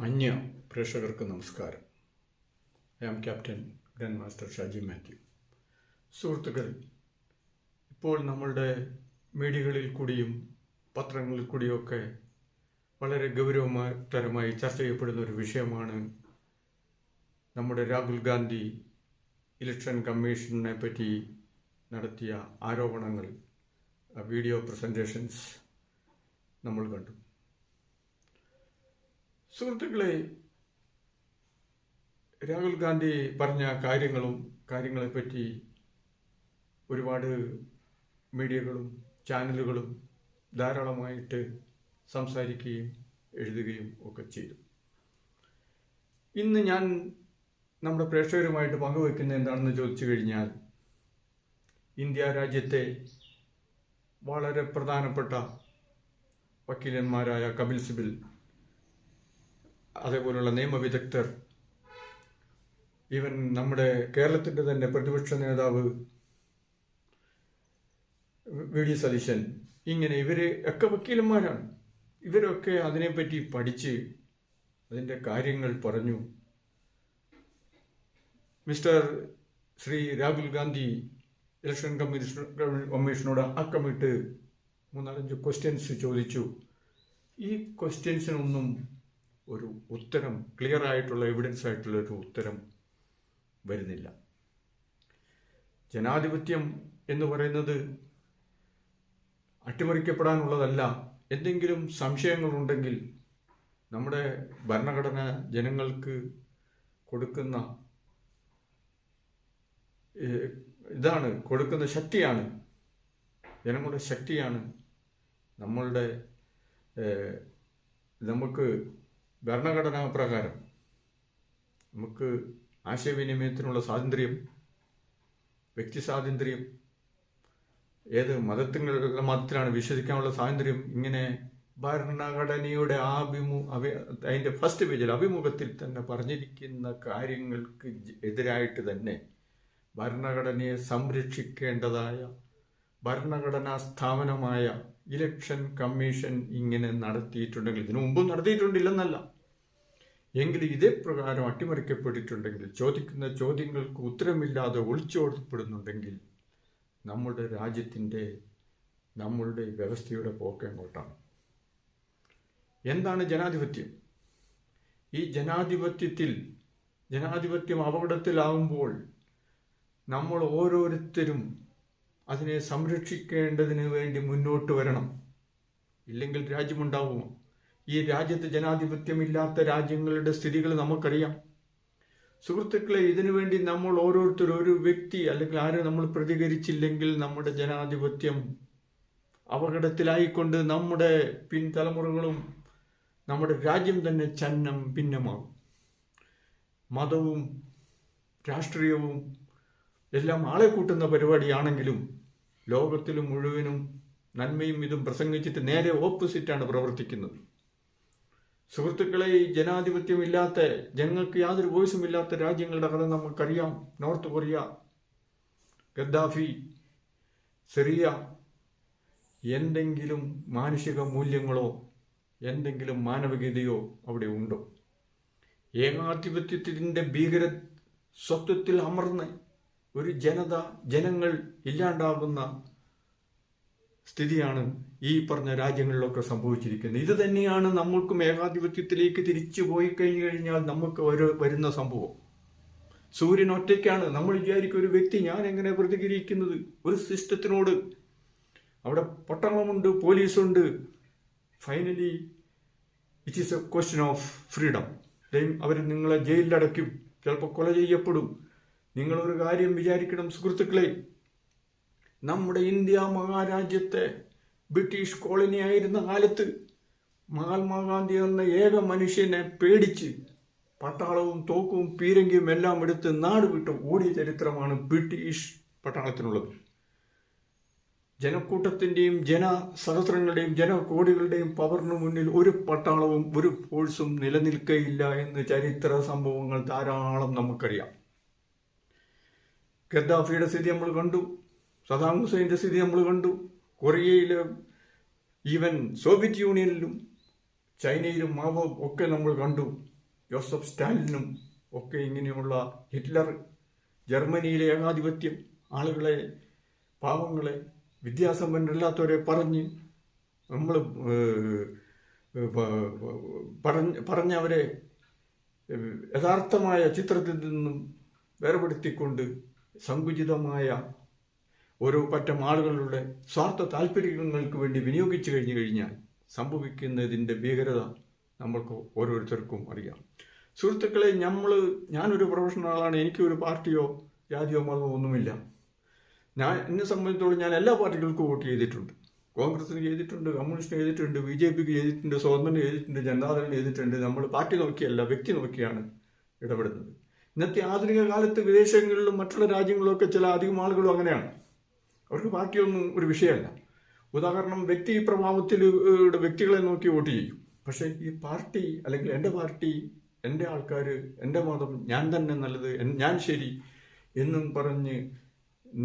മാന്യ പ്രേക്ഷകർക്ക് നമസ്കാരം. I am captain grand master Shaji Mathew. സുഹൃത്തുക്കൾ, ഇപ്പോൾ നമ്മളുടെ മീഡിയകളിൽ കൂടിയും പത്രങ്ങളിൽ കൂടിയൊക്കെ വളരെ ഗൗരവതരമായി ചർച്ച ചെയ്യപ്പെടുന്ന ഒരു വിഷയമാണ് നമ്മുടെ രാഹുൽ ഗാന്ധി ഇലക്ഷൻ കമ്മീഷനെ പറ്റി നടത്തിയ ആരോപണങ്ങൾ, വീഡിയോ പ്രസൻറ്റേഷൻസ് നമ്മൾ കണ്ടു. സുഹൃത്തുക്കളെ, രാഹുൽ ഗാന്ധി പറഞ്ഞ കാര്യങ്ങളെപ്പറ്റി ഒരുപാട് മീഡിയകളും ചാനലുകളും ധാരാളമായിട്ട് സംസാരിക്കുകയും എഴുതുകയും ഒക്കെ ചെയ്തു. ഇന്ന് ഞാൻ നമ്മുടെ പ്രേക്ഷകരുമായിട്ട് പങ്കുവയ്ക്കുന്നത് എന്താണെന്ന് ചോദിച്ചു കഴിഞ്ഞാൽ, ഇന്ത്യ രാജ്യത്തെ വളരെ പ്രധാനപ്പെട്ട വക്കീലന്മാരായ കപിൽ സിബൽ, അതേപോലുള്ള നിയമവിദഗ്ധർ, ഈവൻ നമ്മുടെ കേരളത്തിൻ്റെ തന്നെ പ്രതിപക്ഷ നേതാവ് വി ഡി സതീശൻ, ഇങ്ങനെ ഇവര് ഒക്കെ വക്കീലന്മാരാണ്. ഇവരൊക്കെ അതിനെപ്പറ്റി പഠിച്ച് അതിൻ്റെ കാര്യങ്ങൾ പറഞ്ഞു. മിസ്റ്റർ ശ്രീ രാഹുൽ ഗാന്ധി ഇലക്ഷൻ കമ്മീഷനോട് അക്കമിട്ട് 3-4 ക്വസ്റ്റ്യൻസ് ചോദിച്ചു. ഈ ക്വസ്റ്റ്യൻസിനൊന്നും ഒരു ഉത്തരം, ക്ലിയർ ആയിട്ടുള്ള എവിഡൻസ് ആയിട്ടുള്ള ഒരു ഉത്തരം വരുന്നില്ല. ജനാധിപത്യം എന്ന് പറയുന്നത് അട്ടിമറിക്കപ്പെടാനുള്ളതല്ല. എന്തെങ്കിലും സംശയങ്ങളുണ്ടെങ്കിൽ നമ്മുടെ ഭരണഘടന ജനങ്ങൾക്ക് കൊടുക്കുന്ന കൊടുക്കുന്ന ശക്തിയാണ്, ജനങ്ങളുടെ ശക്തിയാണ്. നമുക്ക് ഭരണഘടനാ പ്രകാരം നമുക്ക് ആശയവിനിമയത്തിനുള്ള സ്വാതന്ത്ര്യം, വ്യക്തി സ്വാതന്ത്ര്യം, ഏത് മതത്തിലാണ് വിശ്വസിക്കാനുള്ള സ്വാതന്ത്ര്യം, ഇങ്ങനെ ഭരണഘടനയുടെ അതിൻ്റെ ഫസ്റ്റ് പേജിൽ അഭിമുഖത്തിൽ തന്നെ പറഞ്ഞിരിക്കുന്ന കാര്യങ്ങൾക്ക് എതിരായിട്ട് തന്നെ ഭരണഘടനയെ സംരക്ഷിക്കേണ്ടതായ ഭരണഘടനാ സ്ഥാപനമായ ഇലക്ഷൻ കമ്മീഷൻ ഇങ്ങനെ നടത്തിയിട്ടുണ്ടെങ്കിൽ, ഇതിനു മുമ്പും നടത്തിയിട്ടുണ്ടില്ലെന്നല്ല, എങ്കിലും ഇതേ പ്രകാരം അട്ടിമറിക്കപ്പെട്ടിട്ടുണ്ടെങ്കിൽ, ചോദിക്കുന്ന ചോദ്യങ്ങൾക്ക് ഉത്തരമില്ലാതെ ഒളിച്ചോടപ്പെടുന്നുണ്ടെങ്കിൽ നമ്മുടെ രാജ്യത്തിൻ്റെ, നമ്മളുടെ വ്യവസ്ഥയുടെ പോക്ക് എങ്ങോട്ടാണ്? എന്താണ് ജനാധിപത്യം? ഈ ജനാധിപത്യം അപകടത്തിലാവുമ്പോൾ നമ്മൾ ഓരോരുത്തരും അതിനെ സംരക്ഷിക്കേണ്ടതിന് വേണ്ടി മുന്നോട്ട് വരണം. ഇല്ലെങ്കിൽ രാജ്യമുണ്ടാവുമോ? ഈ രാജ്യത്ത് ജനാധിപത്യമില്ലാത്ത രാജ്യങ്ങളുടെ സ്ഥിതികൾ നമുക്കറിയാം. സുഹൃത്തുക്കളെ, ഇതിനുവേണ്ടി നമ്മൾ ഓരോരുത്തരും, ഒരു വ്യക്തി അല്ലെങ്കിൽ ആരും നമ്മൾ പ്രതികരിച്ചില്ലെങ്കിൽ നമ്മുടെ ജനാധിപത്യം അപകടത്തിലായിക്കൊണ്ട് നമ്മുടെ പിൻതലമുറകളും നമ്മുടെ രാജ്യം തന്നെ ഛന്നം ഭിന്നമാകും. മതവും രാഷ്ട്രീയവും എല്ലാം ആളെ കൂട്ടുന്ന പരിപാടിയാണെങ്കിലും ലോകത്തിൽ മുഴുവനും നന്മയും ഇതും പ്രസംഗിച്ചിട്ട് നേരെ ഓപ്പോസിറ്റാണ് പ്രവർത്തിക്കുന്നത്. സുഹൃത്തുക്കളെ, ഈ ജനാധിപത്യമില്ലാത്ത, ജനങ്ങൾക്ക് യാതൊരു വോയിസും ഇല്ലാത്ത രാജ്യങ്ങളുടെ കഥ നമുക്കറിയാം. North Korea, Gaddafi, Syria. എന്തെങ്കിലും മാനുഷിക മൂല്യങ്ങളോ എന്തെങ്കിലും മാനവികതയോ അവിടെ ഉണ്ടോ? ഏകാധിപത്യത്തിൻ്റെ ഭീകര സ്വത്വത്തിൽ അമർന്ന് ഒരു ജനങ്ങൾ ഇല്ലാണ്ടാകുന്ന സ്ഥിതിയാണ് ഈ പറഞ്ഞ രാജ്യങ്ങളിലൊക്കെ സംഭവിച്ചിരിക്കുന്നത്. ഇത് തന്നെയാണ് നമ്മൾക്കും ഏകാധിപത്യത്തിലേക്ക് തിരിച്ചു പോയി കഴിഞ്ഞാൽ നമുക്ക് വരുന്ന സംഭവം. സൂര്യൻ ഒറ്റയ്ക്കാണ്. നമ്മൾ വിചാരിക്കും ഒരു വ്യക്തി, ഞാൻ എങ്ങനെ പ്രതികരിക്കുന്നത് ഒരു സിസ്റ്റത്തിനോട്? അവിടെ പട്ടാളമുണ്ട്, പോലീസുണ്ട്. Finally it is a question of freedom. അവർ നിങ്ങളെ ജയിലിലടയ്ക്കും, ചിലപ്പോൾ കൊല ചെയ്യപ്പെടും. നിങ്ങളൊരു കാര്യം വിചാരിക്കണം സുഹൃത്തുക്കളെ, നമ്മുടെ ഇന്ത്യ മഹാരാജ്യത്തെ ബ്രിട്ടീഷ് കോളനി ആയിരുന്ന കാലത്ത് മഹാത്മാഗാന്ധി എന്ന ഏക മനുഷ്യനെ പേടിച്ച് പട്ടാളവും തോക്കും പീരങ്കിയും എല്ലാം എടുത്ത് നാട് വിട്ട് ഓടിയ ചരിത്രമാണ് ബ്രിട്ടീഷ് പട്ടാളത്തിനുള്ളത്. ജനക്കൂട്ടത്തിൻ്റെയും ജനസഹസ്രങ്ങളുടെയും ജനകോടികളുടെയും പവറിന് മുന്നിൽ ഒരു പട്ടാളവും ഒരു ഫോഴ്സും നിലനിൽക്കയില്ല എന്ന് ചരിത്ര സംഭവങ്ങൾ ധാരാളം നമുക്കറിയാം. ഗദ്ദാഫിയുടെ സ്ഥിതി നമ്മൾ കണ്ടു, സദാം ഹുസൈൻ്റെ സ്ഥിതി നമ്മൾ കണ്ടു, കൊറിയയിലെ, ഈവൻ സോവിയറ്റ് യൂണിയനിലും ചൈനയിലും മാവോ ഒക്കെ നമ്മൾ കണ്ടു. ജോസഫ് സ്റ്റാലിനും ഒക്കെ ഇങ്ങനെയുള്ള ഹിറ്റ്ലർ, ജർമ്മനിയിലെ ഏകാധിപത്യം, ആളുകളെ, പാവങ്ങളെ, വിദ്യാസമ്പന്നരല്ലാത്തവരെ നമ്മൾ പറഞ്ഞവരെ യഥാർത്ഥമായ ചിത്രത്തിൽ നിന്നും വേർപെടുത്തിക്കൊണ്ട് സങ്കുചിതമായ ഓരോ പറ്റം ആളുകളുടെ സ്വാർത്ഥ താല്പര്യങ്ങൾക്ക് വേണ്ടി വിനിയോഗിച്ചു കഴിഞ്ഞാൽ സംഭവിക്കുന്നതിൻ്റെ ഭീകരത നമ്മൾക്ക് ഓരോരുത്തർക്കും അറിയാം. സുഹൃത്തുക്കളെ, ഞാനൊരു പ്രൊഫഷണലാണ്. എനിക്കൊരു പാർട്ടിയോ ജാതിയോ മതമോ ഒന്നുമില്ല. എന്നെ സംബന്ധിച്ചോളം ഞാൻ എല്ലാ പാർട്ടികൾക്കും വോട്ട് ചെയ്തിട്ടുണ്ട്. കോൺഗ്രസിന് ചെയ്തിട്ടുണ്ട്, കമ്മ്യൂണിസ്റ്റിന് ചെയ്തിട്ടുണ്ട്, BJP ചെയ്തിട്ടുണ്ട്, സ്വതന്ത്രന് ചെയ്തിട്ടുണ്ട്, ജനതാദളിന് ചെയ്തിട്ടുണ്ട്. നമ്മൾ പാർട്ടി നോക്കിയല്ല, വ്യക്തി നോക്കിയാണ് ഇടപെടുന്നത്. ഇന്നത്തെ ആധുനിക കാലത്ത് വിദേശങ്ങളിലും മറ്റുള്ള രാജ്യങ്ങളിലൊക്കെ ചില അധികം ആളുകളും അങ്ങനെയാണ്. അവർക്ക് പാർട്ടിയൊന്നും ഒരു വിഷയമല്ല. ഉദാഹരണം, വ്യക്തി പ്രഭാവത്തിൽ വ്യക്തികളെ നോക്കി വോട്ട് ചെയ്യും. പക്ഷേ ഈ പാർട്ടി, അല്ലെങ്കിൽ എൻ്റെ പാർട്ടി, എൻ്റെ ആൾക്കാർ, എൻ്റെ മതം, ഞാൻ തന്നെ നല്ലത്, ഞാൻ ശരി എന്നും പറഞ്ഞ്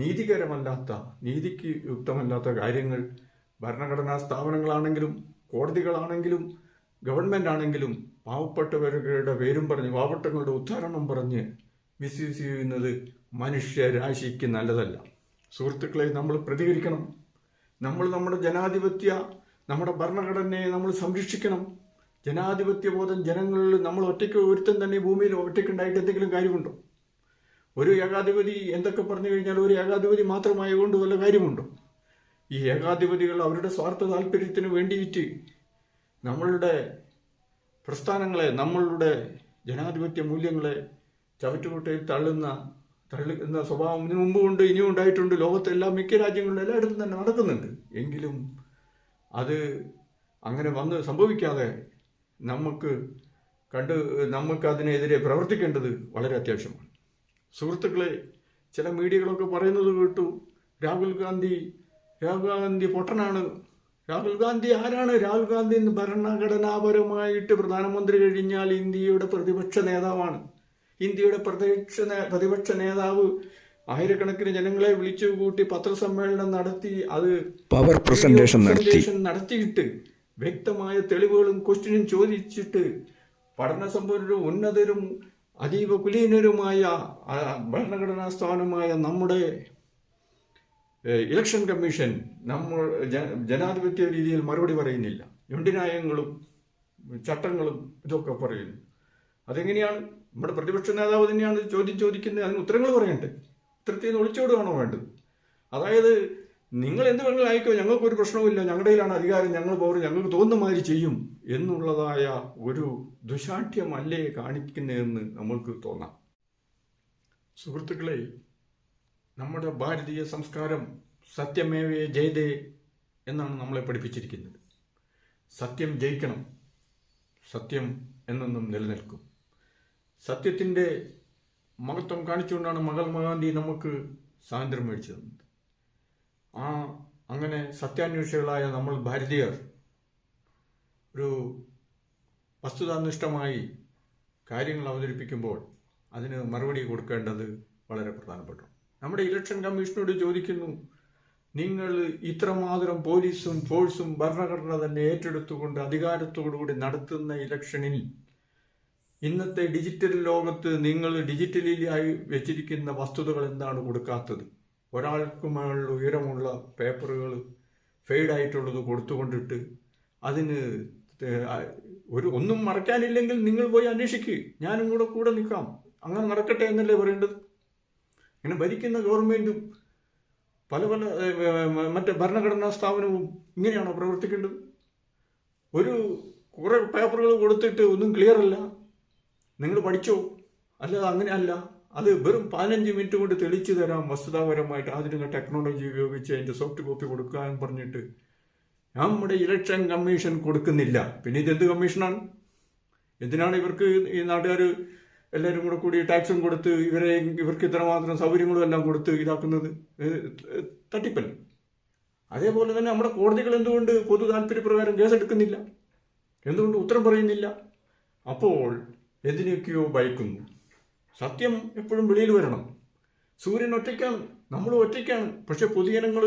നീതികരമല്ലാത്ത, നീതിക്ക് യുക്തമല്ലാത്ത കാര്യങ്ങൾ ഭരണഘടനാ സ്ഥാപനങ്ങളാണെങ്കിലും കോടതികളാണെങ്കിലും ഗവൺമെൻറ് ആണെങ്കിലും പാവപ്പെട്ടവരുടെ പേരും പറഞ്ഞ്, പാവപ്പെട്ടവരുടെ ഉദാഹരണം പറഞ്ഞ് മിസ്യൂസ് ചെയ്യുന്നത് മനുഷ്യരാശിക്ക് നല്ലതല്ല. സുഹൃത്തുക്കളെ, നമ്മൾ പ്രതികരിക്കണം. നമ്മുടെ ജനാധിപത്യ, നമ്മുടെ ഭരണഘടനയെ നമ്മൾ സംരക്ഷിക്കണം. ജനാധിപത്യ ബോധം ജനങ്ങളിൽ, നമ്മൾ ഒരുത്തൻ തന്നെ ഭൂമിയിൽ ഒറ്റയ്ക്കുണ്ടായിട്ട് എന്തെങ്കിലും കാര്യമുണ്ടോ? ഒരു ഏകാധിപതി എന്തൊക്കെ പറഞ്ഞു കഴിഞ്ഞാൽ ഒരു ഏകാധിപതി മാത്രമായതുകൊണ്ട് വല്ല കാര്യമുണ്ടോ? ഈ ഏകാധിപതികൾ അവരുടെ സ്വാർത്ഥ താല്പര്യത്തിന് വേണ്ടിയിട്ട് നമ്മളുടെ പ്രസ്ഥാനങ്ങളെ, നമ്മളുടെ ജനാധിപത്യ മൂല്യങ്ങളെ ചവറ്റുകുട്ടയിൽ തള്ളുന്ന സ്വഭാവം ഇതിനു മുമ്പ് കൊണ്ട് ഇനിയും ഉണ്ടായിട്ടുണ്ട്. ലോകത്തെല്ലാം മിക്ക രാജ്യങ്ങളിലും എല്ലായിടത്തും തന്നെ നടക്കുന്നുണ്ട്. എങ്കിലും അത് അങ്ങനെ വന്ന് സംഭവിക്കാതെ നമുക്കതിനെതിരെ പ്രവർത്തിക്കേണ്ടത് വളരെ അത്യാവശ്യമാണ്. സുഹൃത്തുക്കളെ, ചില മീഡിയകളൊക്കെ പറയുന്നത് കേട്ടു, രാഹുൽ ഗാന്ധി പൊട്ടനാണ്. രാഹുൽ ഗാന്ധി ആരാണ്? രാഹുൽ ഗാന്ധി ഭരണഘടനാപരമായിട്ട് പ്രധാനമന്ത്രി കഴിഞ്ഞാൽ ഇന്ത്യയുടെ പ്രതിപക്ഷ നേതാവാണ്. ഇന്ത്യയുടെ പ്രതിപക്ഷ നേതാവ് ആയിരക്കണക്കിന് ജനങ്ങളെ വിളിച്ചു കൂട്ടി പത്രസമ്മേളനം നടത്തി, അത് പവർ പ്രസന്റേഷൻ നടത്തിയിട്ട് വ്യക്തമായ തെളിവുകളും ക്വസ്റ്റ്യനും ചോദിച്ചിട്ട് പഠനസമ്പന്നരും ഉന്നതരും അതീവ കുലീനരുമായ ഭരണഘടനാ സ്ഥാനമായ നമ്മുടെ ഇലക്ഷൻ കമ്മീഷൻ ജനാധിപത്യ രീതിയിൽ മറുപടി പറയുന്നില്ല. ഞൊണ്ടിന്യായങ്ങളും ചട്ടങ്ങളും ഇതൊക്കെ പറയുന്നു. അതെങ്ങനെയാണ്? നമ്മുടെ പ്രതിപക്ഷ നേതാവ് തന്നെയാണ് ചോദ്യം ചോദിക്കുന്നത്, അതിന് ഉത്തരങ്ങൾ പറയണ്ടേ? ഉത്തരത്തിൽ നിന്ന് ഒളിച്ചോടുകയാണോ വേണ്ടത്? അതായത് നിങ്ങൾ എന്ത് വേണമെങ്കിലും അയക്കോ, ഞങ്ങൾക്കൊരു പ്രശ്നവുമില്ല, ഞങ്ങളുടെ കയ്യിലാണ് അധികാരം, ഞങ്ങൾ പൗരൻ, ഞങ്ങൾക്ക് തോന്നുന്ന മാതിരി ചെയ്യും എന്നുള്ളതായ ഒരു ദുശാഠ്യമല്ലേ കാണിക്കുന്നതെന്ന് നമ്മൾക്ക് തോന്നാം. സുഹൃത്തുക്കളെ, നമ്മുടെ ഭാരതീയ സംസ്കാരം സത്യമേവേ ജയതേ എന്നാണ് നമ്മളെ പഠിപ്പിച്ചിരിക്കുന്നത്. സത്യം ജയിക്കണം, സത്യം എന്നെന്നും നിലനിൽക്കും. സത്യത്തിൻ്റെ മഹത്വം കാണിച്ചുകൊണ്ടാണ് മഹാത്മാഗാന്ധി നമുക്ക് സ്വാതന്ത്ര്യം മേടിച്ചു തന്നത്. അങ്ങനെ സത്യാന്വേഷികളായ നമ്മൾ ഭാരതീയർ ഒരു വസ്തുതാനിഷ്ഠമായി കാര്യങ്ങൾ അവതരിപ്പിക്കുമ്പോൾ അതിന് മറുപടി കൊടുക്കേണ്ടത് വളരെ പ്രധാനപ്പെട്ടു. നമ്മുടെ ഇലക്ഷൻ കമ്മീഷനോട് ചോദിക്കുന്നു, നിങ്ങൾ ഇത്രമാത്രം പോലീസും ഫോഴ്സും ഭരണഘടന തന്നെ ഏറ്റെടുത്തുകൊണ്ട് അധികാരത്തോടുകൂടി നടത്തുന്ന ഇലക്ഷനിൽ ഇന്നത്തെ ഡിജിറ്റൽ ലോകത്ത് നിങ്ങൾ ഡിജിറ്റലിലായി വെച്ചിരിക്കുന്ന വസ്തുതകൾ എന്താണ് കൊടുക്കാത്തത്? ഒരാൾക്ക് മേലുള്ള ഉയരമുള്ള പേപ്പറുകൾ ഫെയ്ഡായിട്ടുള്ളത് കൊടുത്തുകൊണ്ടിട്ട് അതിന് ഒന്നും മറക്കാനില്ലെങ്കിൽ നിങ്ങൾ പോയി അന്വേഷിക്കുക, ഞാനും കൂടെ നിൽക്കാം, അങ്ങനെ നടക്കട്ടെ എന്നല്ലേ പറയേണ്ടത്? ഇങ്ങനെ ഭരിക്കുന്ന ഗവൺമെൻറ്റും പല മറ്റേ ഭരണഘടനാ സ്ഥാപനവും ഇങ്ങനെയാണോ പ്രവർത്തിക്കേണ്ടത്? കുറേ പേപ്പറുകൾ കൊടുത്തിട്ട് ഒന്നും ക്ലിയർ അല്ല, നിങ്ങൾ പഠിച്ചോ? അല്ലാതെ അങ്ങനെയല്ല, അത് വെറും 15 മിനിറ്റ് കൊണ്ട് തെളിച്ചു തരാം വസ്തുതാപരമായിട്ട്, ആധുനിക ടെക്നോളജി ഉപയോഗിച്ച് അതിൻ്റെ സോഫ്റ്റ് കോപ്പി കൊടുക്കാൻ പറഞ്ഞിട്ട് നമ്മുടെ ഇലക്ഷൻ കമ്മീഷൻ കൊടുക്കുന്നില്ല. പിന്നെ ഇതെന്ത് കമ്മീഷനാണ്? എന്തിനാണ് ഇവർക്ക് ഈ നാട്ടുകാർ എല്ലാവരും കൂടി ടാക്സും കൊടുത്ത് ഇവർക്ക് ഇത്രമാത്രം സൗകര്യങ്ങളും എല്ലാം കൊടുത്ത് ഇതാക്കുന്നത്? തട്ടിപ്പല്ല. അതേപോലെ തന്നെ നമ്മുടെ കോടതികൾ എന്തുകൊണ്ട് പൊതു താല്പര്യപ്രകാരം കേസെടുക്കുന്നില്ല? എന്തുകൊണ്ട് ഉത്തരം പറയുന്നില്ല? അപ്പോൾ എന്തിനൊക്കെയോ ഭയക്കുന്നു. സത്യം എപ്പോഴും വെളിയിൽ വരണം. സൂര്യൻ ഒറ്റയ്ക്കാണ്, നമ്മൾ ഒറ്റയ്ക്കാണ്. പക്ഷെ പൊതുജനങ്ങൾ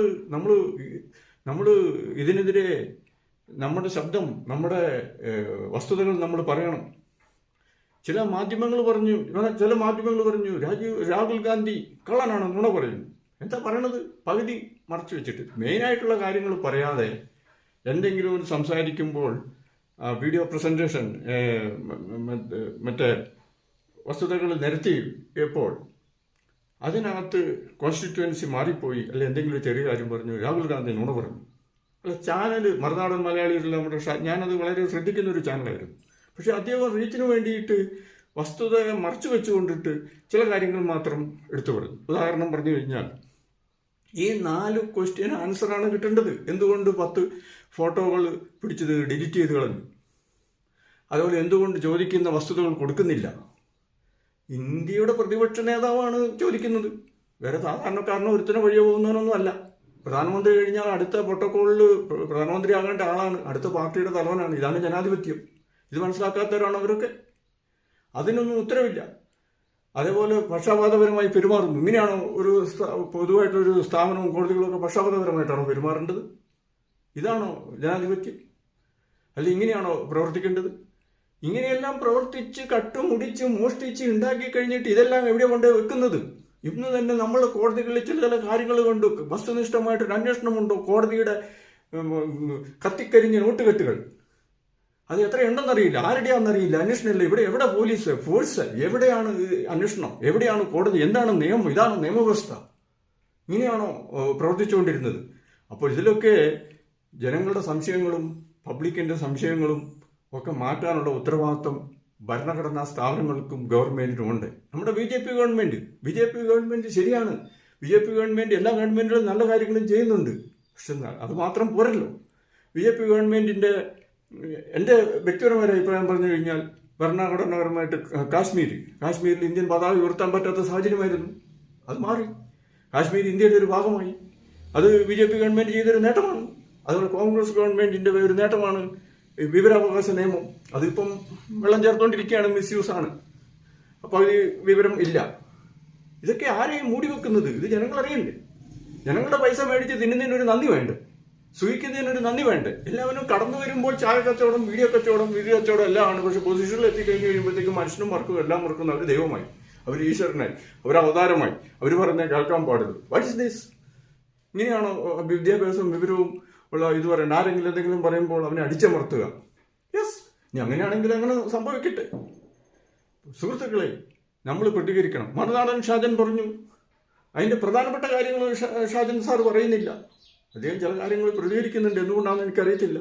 നമ്മൾ ഇതിനെതിരെ നമ്മുടെ ശബ്ദം, നമ്മുടെ വസ്തുതകൾ നമ്മൾ പറയണം. ചില മാധ്യമങ്ങൾ പറഞ്ഞു രാഹുൽ ഗാന്ധി കള്ളനാണ്, നുണ പറയുന്നു. എന്താ പറയണത്? പകുതി മറച്ചു വെച്ചിട്ട് മെയിനായിട്ടുള്ള കാര്യങ്ങൾ പറയാതെ എന്തെങ്കിലും ഒരു സംസാരിക്കുമ്പോൾ വീഡിയോ പ്രസൻറ്റേഷൻ മറ്റേ വസ്തുതകൾ നിരത്തിയപ്പോൾ അതിനകത്ത് കോൺസ്റ്റിറ്റ്യുവൻസി മാറിപ്പോയി, അല്ലെ എന്തെങ്കിലും ഒരു ചെറിയ കാര്യം പറഞ്ഞു രാഹുൽ ഗാന്ധി നുണ പറഞ്ഞു. അല്ല, ചാനൽ മറുനാടൻ മലയാളികളിൽ നമ്മുടെ ഞാനത് വളരെ ശ്രദ്ധിക്കുന്ന ഒരു ചാനലായിരുന്നു. പക്ഷെ അദ്ദേഹം റീച്ചിന് വേണ്ടിയിട്ട് വസ്തുത മറച്ചു വെച്ചുകൊണ്ടിട്ട് ചില കാര്യങ്ങൾ മാത്രം എടുത്തു പറഞ്ഞു. ഉദാഹരണം പറഞ്ഞു കഴിഞ്ഞാൽ ഈ 4 ക്വസ്റ്റ്യൻ ആൻസറാണ് കിട്ടേണ്ടത്, എന്തുകൊണ്ട് 10 ഫോട്ടോകൾ പിടിച്ചത് ഡിലീറ്റ് ചെയ്ത് കളഞ്ഞു? അതുപോലെ എന്തുകൊണ്ട് ചോദിക്കുന്ന വസ്തുതകൾ കൊടുക്കുന്നില്ല? ഇന്ത്യയുടെ പ്രതിപക്ഷ നേതാവാണ് ചോദിക്കുന്നത്, വേറെ സാധാരണക്കാരനോ ഒരുത്തനോ വഴിയോ പോകുന്നവനൊന്നും അല്ല. പ്രധാനമന്ത്രി കഴിഞ്ഞാൽ അടുത്ത പ്രോട്ടോക്കോളിൽ പ്രധാനമന്ത്രി ആകേണ്ട ആളാണ്, അടുത്ത പാർട്ടിയുടെ തലവനാണ്. ഇതാണ് ജനാധിപത്യം. ഇത് മനസ്സിലാക്കാത്തവരാണ് അവരൊക്കെ. അതിനൊന്നും ഉത്തരവില്ല. അതേപോലെ പക്ഷാപാതപരമായി പെരുമാറുന്നു. ഇങ്ങനെയാണോ ഒരു പൊതുവായിട്ടൊരു സ്ഥാപനവും കോടതികളൊക്കെ പക്ഷാപാതപരമായിട്ടാണോ പെരുമാറേണ്ടത്? ഇതാണോ ജനാധിപത്യം? അല്ലെങ്കിൽ ഇങ്ങനെയാണോ പ്രവർത്തിക്കേണ്ടത്? ഇങ്ങനെയെല്ലാം പ്രവർത്തിച്ച് കട്ടുമുടിച്ച് മോഷ്ടിച്ച് ഉണ്ടാക്കി കഴിഞ്ഞിട്ട് ഇതെല്ലാം എവിടെ കൊണ്ട് വെക്കുന്നത്? ഇന്ന് തന്നെ നമ്മൾ കോടതികളിൽ ചില കാര്യങ്ങൾ കൊണ്ട് വസ്തുനിഷ്ഠമായിട്ടൊരു അന്വേഷണമുണ്ടോ? കോടതിയുടെ കത്തിക്കരിഞ്ഞ നോട്ടുകെട്ടുകൾ അത് എത്രയുണ്ടെന്നറിയില്ല, ആരുടെയാണെന്നറിയില്ല, അന്വേഷണമില്ല. എവിടെ പോലീസ് ഫോഴ്സ്? എവിടെയാണ് അന്വേഷണം? എവിടെയാണ് കോടതി? എന്താണ് നിയമം? ഇതാണ് നിയമവ്യവസ്ഥ? ഇങ്ങനെയാണോ പ്രവർത്തിച്ചുകൊണ്ടിരുന്നത്? അപ്പോൾ ഇതിലൊക്കെ ജനങ്ങളുടെ സംശയങ്ങളും പബ്ലിക്കിൻ്റെ സംശയങ്ങളും ഒക്കെ മാറ്റാനുള്ള ഉത്തരവാദിത്വം ഭരണഘടനാ സ്ഥാപനങ്ങൾക്കും ഗവൺമെന്റിനും ഉണ്ട്. നമ്മുടെ ബി ജെ പി ഗവൺമെന്റ് ശരിയാണ്. ബി.ജെ.പി. ഗവൺമെന്റ് എല്ലാ ഗവൺമെന്റുകളും നല്ല കാര്യങ്ങളും ചെയ്യുന്നുണ്ട്. പക്ഷെ അത് മാത്രം പോരല്ലോ. ബി.ജെ.പി. ഗവൺമെന്റിന്റെ എൻ്റെ വ്യക്തിപരമായ അഭിപ്രായം പറഞ്ഞു കഴിഞ്ഞാൽ ഭരണഘടനാപരമായിട്ട് കാശ്മീരിൽ ഇന്ത്യൻ പതാക ഉയർത്താൻ പറ്റാത്ത സാഹചര്യമായിരുന്നു. അത് മാറി. കാശ്മീർ ഇന്ത്യയുടെ ഒരു ഭാഗമായി. അത് ബി.ജെ.പി. ഗവൺമെന്റ് ചെയ്തൊരു നേട്ടമാണ്. അതുപോലെ കോൺഗ്രസ് ഗവൺമെന്റിന്റെ ഒരു നേട്ടമാണ് വിവരാവകാശ നിയമം. അതിപ്പം വെള്ളം ചേർത്തുകൊണ്ടിരിക്കുകയാണ്, മിസ്യൂസ് ആണ്. അപ്പോൾ അത് വിവരം ഇല്ല. ഇതൊക്കെ ആരെയും മൂടി വെക്കുന്നത്? ഇത് ജനങ്ങൾ അറിയണ്ടേ? ജനങ്ങളുടെ പൈസ മേടിച്ച് തിന്നുന്നതിനൊരു നന്ദി വേണ്ടേ? സൂഹിക്കുന്നതിനൊരു നന്ദി വേണ്ടേ? എല്ലാവരും കടന്നു വരുമ്പോൾ ചായ കച്ചവടം, വീഡിയോ കച്ചവടം എല്ലാം ആണ്. പക്ഷെ പൊസിഷനിൽ എത്തിക്കഴിഞ്ഞ് കഴിയുമ്പോഴത്തേക്കും മനുഷ്യനും മറക്കും, എല്ലാം മറക്കുന്നു. അവർ ദൈവമായി, അവർ ഈശ്വരനായി, അവർ അവതാരമായി, അവർ പറഞ്ഞ കേൾക്കാൻ പാടുള്ളൂ. What is this? ഇങ്ങനെയാണോ വിദ്യാഭ്യാസവും വിവരവും ഉള്ള ഇത് പറയണ്ട? ആരെങ്കിലും എന്തെങ്കിലും പറയുമ്പോൾ അവനെ അടിച്ചമർത്തുക. യെസ്, ഇനി അങ്ങനെയാണെങ്കിൽ അങ്ങനെ സംഭവിക്കട്ടെ. സുഹൃത്തുക്കളെ, നമ്മൾ പ്രതികരിക്കണം. മറുനാടൻ ഷാജൻ പറഞ്ഞു, അതിൻ്റെ പ്രധാനപ്പെട്ട കാര്യങ്ങൾ ഷാജൻ സാർ പറയുന്നില്ല. അദ്ദേഹം ചില കാര്യങ്ങൾ പ്രതികരിക്കുന്നുണ്ട്, എന്തുകൊണ്ടാണെന്ന് എനിക്കറിയത്തില്ല.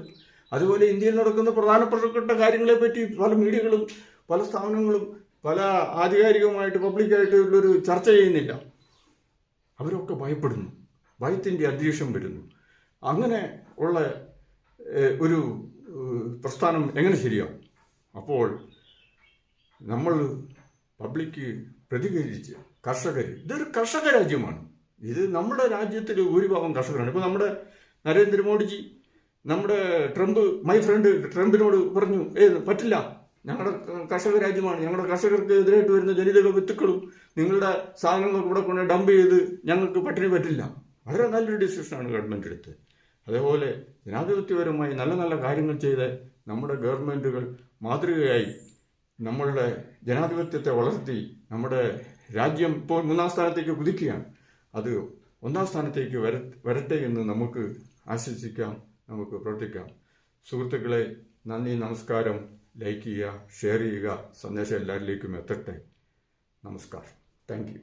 അതുപോലെ ഇന്ത്യയിൽ നടക്കുന്ന പ്രധാനപ്പെട്ട കാര്യങ്ങളെപ്പറ്റി പല മീഡിയകളും പല സ്ഥാപനങ്ങളും പല ആധികാരികമായിട്ട് പബ്ലിക്കായിട്ട് ഉള്ളൊരു ചർച്ച ചെയ്യുന്നില്ല. അവരൊക്കെ ഭയപ്പെടുന്നു, ഭയത്തിൻ്റെ അന്തരീക്ഷം വരുന്നു. അങ്ങനെ ഉള്ള ഒരു പ്രസ്ഥാനം എങ്ങനെ ശരിയാവും? അപ്പോൾ നമ്മൾ പബ്ലിക്ക് പ്രതികരിച്ച് ഇതൊരു കർഷക രാജ്യമാണ്. ഇത് നമ്മുടെ രാജ്യത്തിൽ ഭൂരിഭാഗം കർഷകരാണ്. ഇപ്പോൾ നമ്മുടെ നരേന്ദ്രമോദിജി നമ്മുടെ മൈ ഫ്രണ്ട് ട്രംപിനോട് പറഞ്ഞു, പറ്റില്ല, ഞങ്ങളുടെ കർഷക രാജ്യമാണ്, ഞങ്ങളുടെ കർഷകർക്ക് എതിരായിട്ട് വരുന്ന ജനിതക വിത്തുക്കളും നിങ്ങളുടെ സാധനങ്ങളൊക്കെ ഇവിടെ കൊണ്ട് ഡംപ് ചെയ്ത് ഞങ്ങൾക്ക് പറ്റില്ല. വളരെ നല്ലൊരു ഡിസിഷനാണ് ഗവൺമെൻറ് എടുത്തത്. അതേപോലെ ജനാധിപത്യപരമായി നല്ല നല്ല കാര്യങ്ങൾ ചെയ്ത് നമ്മുടെ ഗവൺമെൻറ്റുകൾ മാതൃകയായി നമ്മളുടെ ജനാധിപത്യത്തെ വളർത്തി നമ്മുടെ രാജ്യം ഇപ്പോൾ 3-ാം സ്ഥാനത്തേക്ക് കുതിക്കുകയാണ്. അത് 1-ാം സ്ഥാനത്തേക്ക് വരട്ടെ എന്ന് നമുക്ക് ആശംസിക്കാം, നമുക്ക് പ്രവർത്തിക്കാം. സുഹൃത്തുക്കളെ, നന്ദി, നമസ്കാരം. ലൈക്ക് ചെയ്യുക, ഷെയർ ചെയ്യുക, സന്ദേശം എല്ലാവരിലേക്കും എത്തട്ടെ. നമസ്കാരം. Thank you.